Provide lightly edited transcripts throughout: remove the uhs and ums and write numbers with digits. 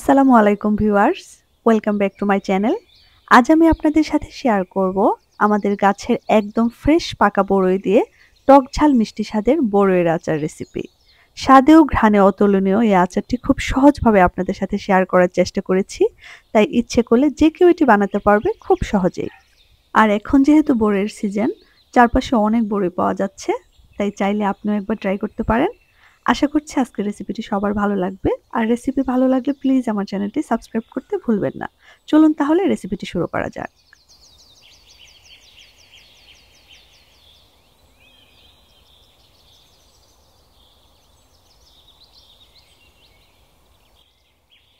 আসসালামু আলাইকুম viewers, welcome back to my channel. আজ আমি আপনাদের সাথে শেয়ার করব আমাদের গাছের একদম ফ্রেশ পাকা বরই দিয়ে টক ঝাল মিষ্টি স্বাদের বরইয়ের আচার রেসিপি। স্বাদে ও ঘ্রাণে অতুলনীয় এই আচারটি খুব সহজভাবে আপনাদের সাথে শেয়ার করার চেষ্টা করেছি, তাই ইচ্ছে করলে যে কেউ এটি বানাতে পারবে খুব সহজেই। আর এখন যেহেতু বরইয়ের সিজন, চারপাশে অনেক বরই পাওয়া যাচ্ছে, তাই চাইলে আপনিও একবার ট্রাই করতে পারেন। আশা করছি আজকের রেসিপিটি সবার ভালো লাগবে। আর রেসিপি ভালো লাগলে প্লিজ আমার চ্যানেলটি সাবস্ক্রাইব করতে ভুলবেন না। চলুন তাহলে রেসিপিটি শুরু করা যাক।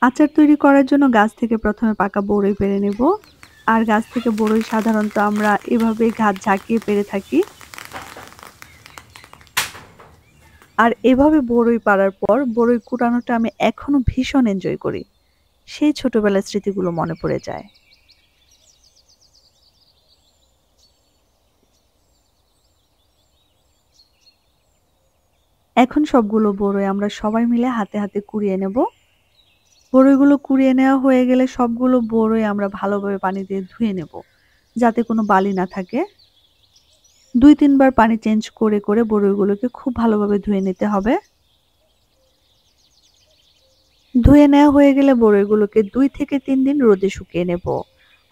আচার তৈরি করার জন্য গাছ থেকে প্রথমে পাকা বরই পেড়ে নেব। আর গাছ থেকে বরই সাধারণত আমরা এভাবেই ঘাত ঝাঁকিয়ে পেড়ে থাকি। আর এভাবে বরই পাড়ার পর বরই কুড়ানোটা আমি এখনো ভীষণ এনজয় করি। সেই ছোটবেলার স্মৃতিগুলো মনে পড়ে যায়। এখন সবগুলো বরই আমরা সবাই মিলে হাতে হাতে কুড়িয়ে নেব। বরইগুলো কুড়িয়ে নেওয়া হয়ে গেলে সবগুলো বরই আমরা ভালোভাবে পানি দিয়ে ধুয়ে নেব, যাতে কোনো বালি না থাকে। 2-3 বার পানি চেঞ্জ করে করে বরইগুলোকে খুব ভালোভাবে ধুয়ে নিতে হবে। ধুয়ে নেওয়া হয়ে গেলে বরইগুলোকে 2 থেকে 3 দিন রোদে শুকিয়ে নেব।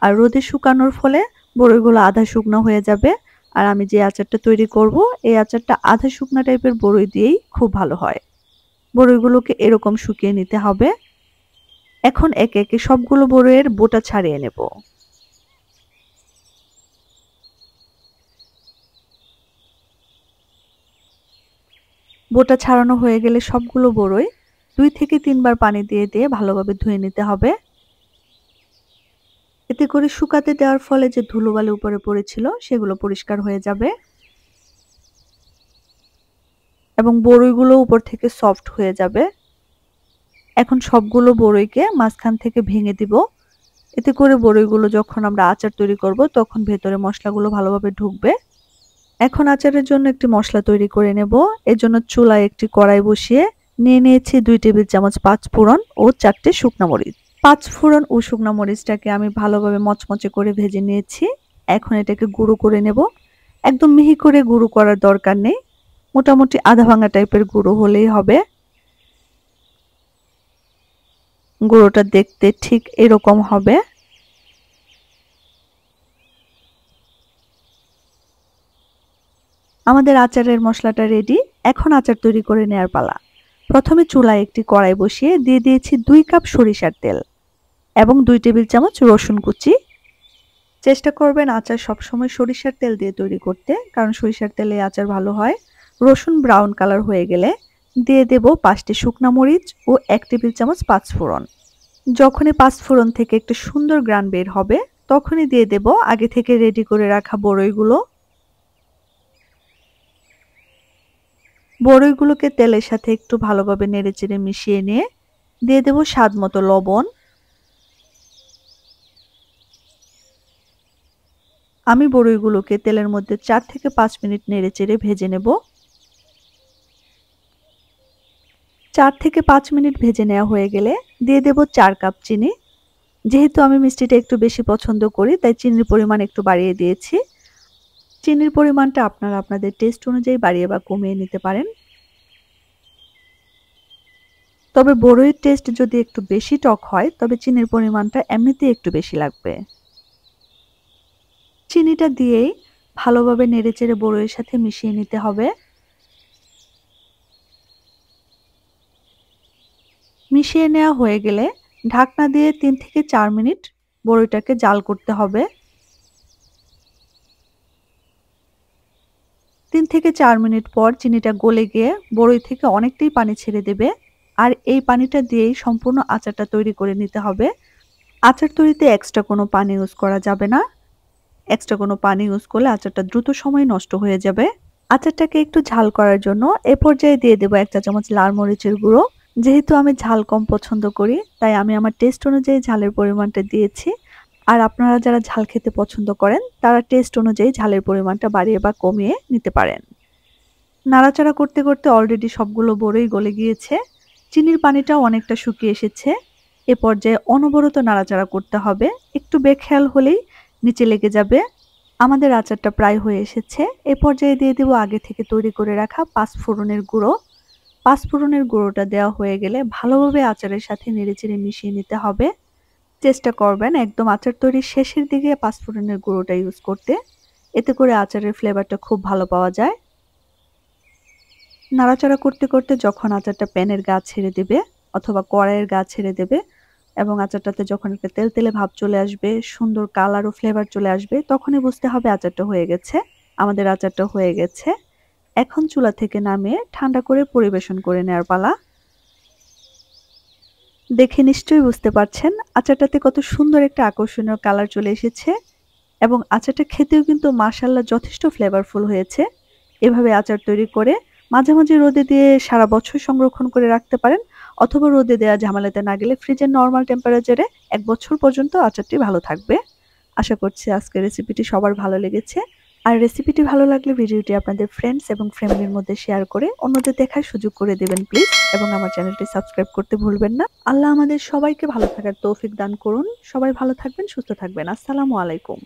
আর রোদে শুকানোর ফলে বরইগুলো আধা শুকনো হয়ে যাবে। আর আমি যে আচারটা তৈরি করব, এই আচারটা আধা শুকনো টাইপের বরই দিয়েই খুব ভালো হয়। বরইগুলোকে এরকম শুকিয়ে নিতে হবে। এখন একে একে সবগুলো বরইয়ের বোটা ছাড়িয়ে নেব। বোটা ছাড়ানো হয়ে গেলে সবগুলো বরই 2 থেকে 3 বার পানি দিয়ে দিয়ে ভালোভাবে ধুয়ে নিতে হবে। এতে করে শুকাতে দেওয়ার ফলে যে ধুলোবালি উপরে পড়েছিল সেগুলো পরিষ্কার হয়ে যাবে এবং বরইগুলো উপর থেকে সফট হয়ে যাবে। এখন সবগুলো বরইকে মাঝখান থেকে ভেঙে দিব। এতে করে বরইগুলো যখন আমরা আচার তৈরি করব তখন ভেতরে মশলাগুলো ভালোভাবে ঢুকবে। এখন আচারের জন্য একটি মশলা তৈরি করে নেব। এর জন্য চুলায় একটি কড়াই বসিয়ে নিয়ে নিয়েছি 2 টেবিল চামচ পাঁচ ফোড়ন ও 4টে শুকনা মরিচ। পাঁচ ফোড়ন ও শুকনা মরিচটাকে আমি ভালোভাবে মচমচে করে ভেজে নিয়েছি। এখন এটাকে গুঁড়ো করে নেব। একদম মিহি করে গুঁড়ো করার দরকার নেই, মোটামুটি আধা ভাঙা টাইপের গুঁড়ো হলেই হবে। গুঁড়োটা দেখতে ঠিক এরকম হবে। আমাদের আচারের মশলাটা রেডি। এখন আচার তৈরি করে নেওয়ার পালা। প্রথমে চুলায় একটি কড়াই বসিয়ে দিয়ে দিয়েছি 2 কাপ সরিষার তেল এবং 2 টেবিল চামচ রসুন কুচি। চেষ্টা করবেন আচার সবসময় সরিষার তেল দিয়ে তৈরি করতে, কারণ সরিষার তেলে আচার ভালো হয়। রসুন ব্রাউন কালার হয়ে গেলে দিয়ে দেব 5টি শুকনা মরিচ ও 1 টেবিল চামচ পাঁচফোড়ন। যখনই পাঁচফোড়ন থেকে একটু সুন্দর ঘ্রাণ বের হবে তখনই দিয়ে দেব আগে থেকে রেডি করে রাখা বরইগুলো। বরইগুলোকে তেলের সাথে একটু ভালোভাবে নেড়েচেড়ে মিশিয়ে নিয়ে দিয়ে দেব স্বাদ মতো লবণ। আমি বরইগুলোকে তেলের মধ্যে 4 থেকে 5 মিনিট নেড়েচেড়ে ভেজে নেব। 4 থেকে 5 মিনিট ভেজে নেওয়া হয়ে গেলে দিয়ে দেব 4 কাপ চিনি। যেহেতু আমি মিষ্টিটা একটু বেশি পছন্দ করি, তাই চিনির পরিমাণ একটু বাড়িয়ে দিয়েছি। চিনির পরিমাণটা আপনারা আপনাদের টেস্ট অনুযায়ী বাড়িয়ে বা কমিয়ে নিতে পারেন। তবে বরইয়ের টেস্ট যদি একটু বেশি টক হয় তবে চিনির পরিমাণটা এমনিতেই একটু বেশি লাগবে। চিনিটা দিয়েই ভালোভাবে নেড়েচেড়ে বরইয়ের সাথে মিশিয়ে নিতে হবে। মিশিয়ে নেওয়া হয়ে গেলে ঢাকনা দিয়ে 3 থেকে 4 মিনিট বরইটাকে জাল করতে হবে। 3 থেকে 4 মিনিট পর চিনিটা গলে গিয়ে বরই থেকে অনেকটাই পানি ছেড়ে দেবে। আর এই পানিটা দিয়েই সম্পূর্ণ আচারটা তৈরি করে নিতে হবে। আচার তৈরিতে এক্সট্রা কোনো পানি ইউজ করা যাবে না। এক্সট্রা কোনো পানি ইউজ করলে আচারটা দ্রুত সময়ে নষ্ট হয়ে যাবে। আচারটাকে একটু ঝাল করার জন্য এ পর্যায়ে দিয়ে দেব 1 চা চামচ লাল মরিচের গুঁড়ো। যেহেতু আমি ঝাল কম পছন্দ করি, তাই আমি আমার টেস্ট অনুযায়ী ঝালের পরিমাণটা দিয়েছি। আর আপনারা যারা ঝাল খেতে পছন্দ করেন তারা টেস্ট অনুযায়ী ঝালের পরিমাণটা বাড়িয়ে বা কমিয়ে নিতে পারেন। নাড়াচাড়া করতে করতে অলরেডি সবগুলো বরই গলে গিয়েছে। চিনির পানিটাও অনেকটা শুকিয়ে এসেছে। এ পর্যায়ে অনবরত নাড়াচাড়া করতে হবে, একটু বেখেয়াল হলেই নিচে লেগে যাবে। আমাদের আচারটা প্রায় হয়ে এসেছে। এ পর্যায়ে দিয়ে দেব আগে থেকে তৈরি করে রাখা পাঁচফোড়নের গুঁড়ো। পাঁচফোড়নের গুঁড়োটা দেওয়া হয়ে গেলে ভালোভাবে আচারের সাথে নেড়েচেড়ে মিশিয়ে নিতে হবে। চেষ্টা করবেন একদম আচার তৈরির শেষের দিকে পাঁচফোড়নের গুঁড়োটা ইউজ করতে, এতে করে আচারের ফ্লেভারটা খুব ভালো পাওয়া যায়। নাড়াচাড়া করতে করতে যখন আচারটা প্যানের গা ছেড়ে দেবে অথবা কড়াইয়ের গা ছেড়ে দেবে এবং আচারটাতে যখন একটা তেলতেলে ভাব চলে আসবে, সুন্দর কালার ও ফ্লেভার চলে আসবে, তখনই বুঝতে হবে আচারটা হয়ে গেছে। আমাদের আচারটা হয়ে গেছে। এখন চুলা থেকে নামিয়ে ঠান্ডা করে পরিবেশন করে নেওয়ার পালা। দেখে নিশ্চয়ই বুঝতে পারছেন আচারটাতে কত সুন্দর একটা আকর্ষণীয় কালার চলে এসেছে এবং আচারটা খেতেও কিন্তু মাশাআল্লাহ যথেষ্ট ফ্লেভারফুল হয়েছে। এভাবে আচার তৈরি করে মাঝে মাঝে রোদে দিয়ে সারা বছর সংরক্ষণ করে রাখতে পারেন, অথবা রোদে দেওয়া ঝামেলাতে না গেলে ফ্রিজের নরমাল টেম্পারেচারে ১ বছর পর্যন্ত আচারটি ভালো থাকবে। আশা করছি আজকের রেসিপিটি সবার ভালো লেগেছে। আর রেসিপিটি ভালো লাগলে ভিডিওটি আপনাদের ফ্রেন্ডস এবং ফ্যামিলির মধ্যে শেয়ার করে অন্যদের দেখার সুযোগ করে দেবেন প্লিজ, এবং আমার চ্যানেলটি সাবস্ক্রাইব করতে ভুলবেন না। আল্লাহ আমাদের সবাইকে ভালো থাকার তৌফিক দান করুন। সবাই ভালো থাকবেন, সুস্থ থাকবেন। আসসালামু আলাইকুম।